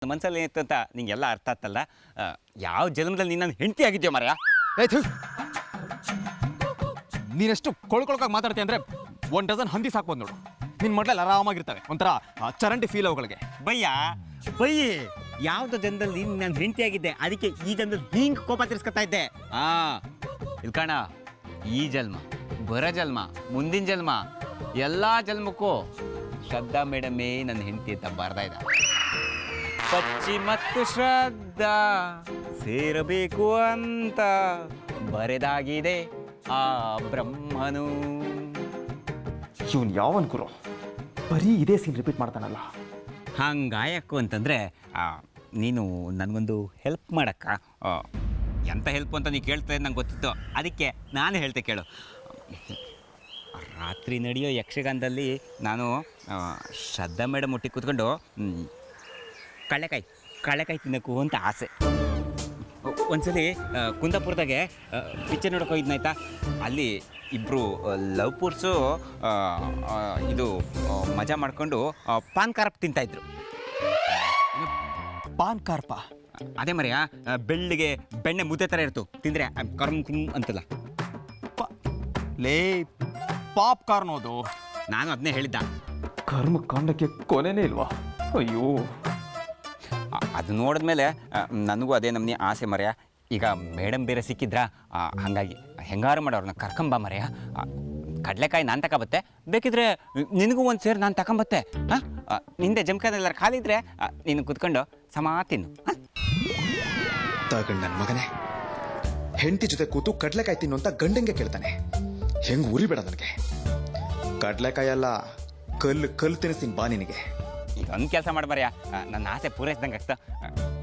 ಮನಸ್ಸಲ್ಲಿ ಏನಿತ್ತು ಅಂತ ನಿಂಗೆಲ್ಲ ಅರ್ಥ ಆಗ್ತಲ್ಲ. ಯಾವ ಜನ್ಮದಲ್ಲಿ ನೀನು ನನ್ನ ಹೆಂಡತಿ ಆಗಿದ್ಯೋ ಮಾರ್ಯ. ನೀನೆಷ್ಟು ಕೊಳ್ಕೊಳಕಾಗಿ ಮಾತಾಡ್ತೀಯ ಅಂದರೆ 1 ಡಜನ್ ಹಂದಿ ಸಾಕ್ಬೋದು ನೋಡು. ನಿನ್ನ ಮಡ್ಲಲ್ಲಿ ಆರಾಮಾಗಿರ್ತವೆ, ಒಂಥರ ಚರಂಡಿ ಫೀಲ್ ಅವುಗಳಿಗೆ. ಬಯ್ಯಿ ಯಾವುದೋ ಜನದಲ್ಲಿ ನೀನು ನನ್ನ ಹೆಂಡತಿ ಆಗಿದ್ದೆ, ಅದಕ್ಕೆ ಈ ಜನದಲ್ಲಿ ಹಿಂಗೆ ಕೋಪ ತಿರ್ಸ್ಕೊತಾ ಇದ್ದೆ. ಇಲ್ಕಣ, ಈ ಜನ್ಮ, ಬರ ಜನ್ಮ, ಮುಂದಿನ ಜನ್ಮ, ಎಲ್ಲ ಜನ್ಮಕ್ಕೂ ಶ್ರದ್ಧಾ ಮೇಡಮೇ ನನ್ನ ಹೆಂಡತಿ ಅಂತ ಬರ್ತಾ ಇದ್ದ. ಪಚ್ಚಿ ಮತ್ತು ಶ್ರದ್ಧಾ ಸೇರಬೇಕು ಅಂತ ಬರೆದಾಗಿದೆ ಆ ಬ್ರಹ್ಮನು. ಇವನು ಯಾವನ್ ಗುರು, ಬರೀ ಇದೇ ಸೀನ್ ರಿಪೀಟ್ ಮಾಡ್ತಾನಲ್ಲ. ಹಂಗಾಯಕು ಅಂತಂದರೆ ನೀನು ನನಗೊಂದು ಹೆಲ್ಪ್ ಮಾಡಕ್ಕ. ಎಂಥ ಹೆಲ್ಪ್ ಅಂತ ನೀನು ಕೇಳ್ತಾ ನಂಗೆ ಗೊತ್ತಿತ್ತು, ಅದಕ್ಕೆ ನಾನು ಹೇಳ್ತೆ ಕೇಳು. ರಾತ್ರಿ ನಡೆಯೋ ಯಕ್ಷಗಾನದಲ್ಲಿ ನಾನು ಶ್ರದ್ಧಾ ಮೇಡಮ್ ಒಟ್ಟಿಗೆ ಕೂತ್ಕೊಂಡು ಕಳ್ಳೆಕಾಯಿ ತಿನ್ನೋಕು ಅಂತ ಆಸೆ. ಒಂದ್ಸಲಿ ಕುಂದಾಪುರದಾಗೆ ಪಿಕ್ಚರ್ ನೋಡೋಕೆ ಹೋಗಿದ್ನಾಯ್ತಾ, ಅಲ್ಲಿ ಇಬ್ಬರು ಲವ್ ಪೂರ್ಸು ಇದು ಮಜಾ ಮಾಡಿಕೊಂಡು ಪಾನ್ ಕಾರ್ಪ್ ತಿಂತಾಯಿದ್ರು. PAN corp? ಅದೇ ಮರೆಯ ಬೆಳ್ಳಿಗೆ ಬೆಣ್ಣೆ ಮುದ್ದೆ ಥರ ಇರ್ತು, ತಿಂದರೆ ಕರ್ಮ್ ಅಂತಲ್ಲ. ಲೇ ಪಾಪ್ಕಾರ್ನ್ ಅದು. ನಾನು ಅದನ್ನೇ ಹೇಳಿದ್ದ. ಕರ್ಮ ಕಾಂಡಕ್ಕೆ ಕೊನೆನೇ ಇಲ್ವಾ? ಅಯ್ಯೋ, ಅದು ನೋಡಿದ್ಮೇಲೆ ನನಗೂ ಅದೇ ನಮ್ಮನೆ ಆಸೆ ಮರೆಯ. ಈಗ ಮೇಡಮ್ ಬೇರೆ ಸಿಕ್ಕಿದ್ರಾ, ಹಾಗಾಗಿ ಹೆಂಗಾರು ಮಾಡೋರನ್ನ ಕರ್ಕೊಂಬ ಮರೆಯ. ಕಡಲೆಕಾಯಿ ನಾನು ತಗೊಬತ್ತೆ, ಬೇಕಿದ್ರೆ ನಿನಗೂ ಒಂದು ಸೇರು ನಾನು ತಗೊಂಬತ್ತೆ. ನಿಂದೆ ಜಮಖಾನೆಲ್ಲ ಖಾಲಿ ಇದ್ರೆ ನೀನು ಕುತ್ಕೊಂಡು ಸಮ ತಿನ್ನು. ತಗೊಂಡು ನನ್ನ ಮಗನೇ, ಹೆಂಡತಿ ಜೊತೆ ಕೂತು ಕಡಲೆಕಾಯಿ ತಿನ್ನು ಅಂತ ಗಂಡಂಗೆ ಕೇಳ್ತಾನೆ. ಹೆಂಗೆ ಉರಿಬೇಡ ನನಗೆ. ಕಡಲೆಕಾಯಿ ಎಲ್ಲ ಕಲ್ಲು ತಿನ್ನಿಸ್ತೀನಿ ಬಾ ನಿನಗೆ. ಈಗ ಒಂದು ಕೆಲಸ ಮಾಡಿ ಮರೆಯ, ನನ್ನ ಆಸೆ ಪೂರೈಸ್ದಂಗೆ ಆಗ್ತಾ.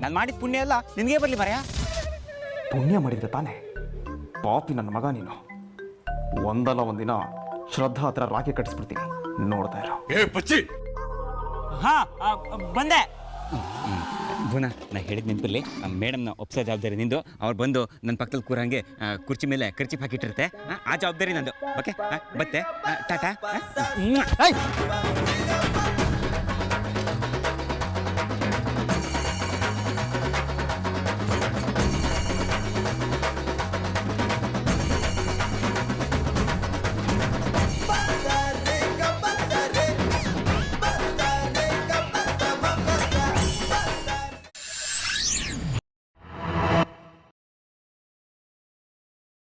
ನಾನು ಮಾಡಿದ ಪುಣ್ಯ ಎಲ್ಲ ನಿನಗೇ ಬರಲಿ ಮರೆಯ. ಪುಣ್ಯ ಮಾಡಿದ್ರೆ ತಾನೆ ಪಾಪಿ ನನ್ನ ಮಗ ನೀನು. ಒಂದಲ್ಲ ಒಂದಿನ ಶ್ರದ್ಧಾ ಹತ್ರ ರಾಖಿ ಕಟ್ಟಿಸ್ಬಿಡ್ತೀನಿ, ನೋಡ್ತಾ ಇರೋ. ಬಂದೆ ಭುವನ. ನಾ ಹೇಳಿದ ನೆನಪಲ್ಲಿ ಮೇಡಮ್ನ ಒಪ್ಸೋ ಜವಾಬ್ದಾರಿ ನಿಂದು. ಅವ್ರು ಬಂದು ನನ್ನ ಪಕ್ಕದಲ್ಲಿ ಕೂರಂಗೆ ಕುರ್ಚಿ ಮೇಲೆ ಖರ್ಚಿ ಹಾಕಿಟ್ಟಿರುತ್ತೆ, ಆ ಜವಾಬ್ದಾರಿ ನಂದು. ಓಕೆ, ಬತ್ತೆ, ಟಾಟಾ.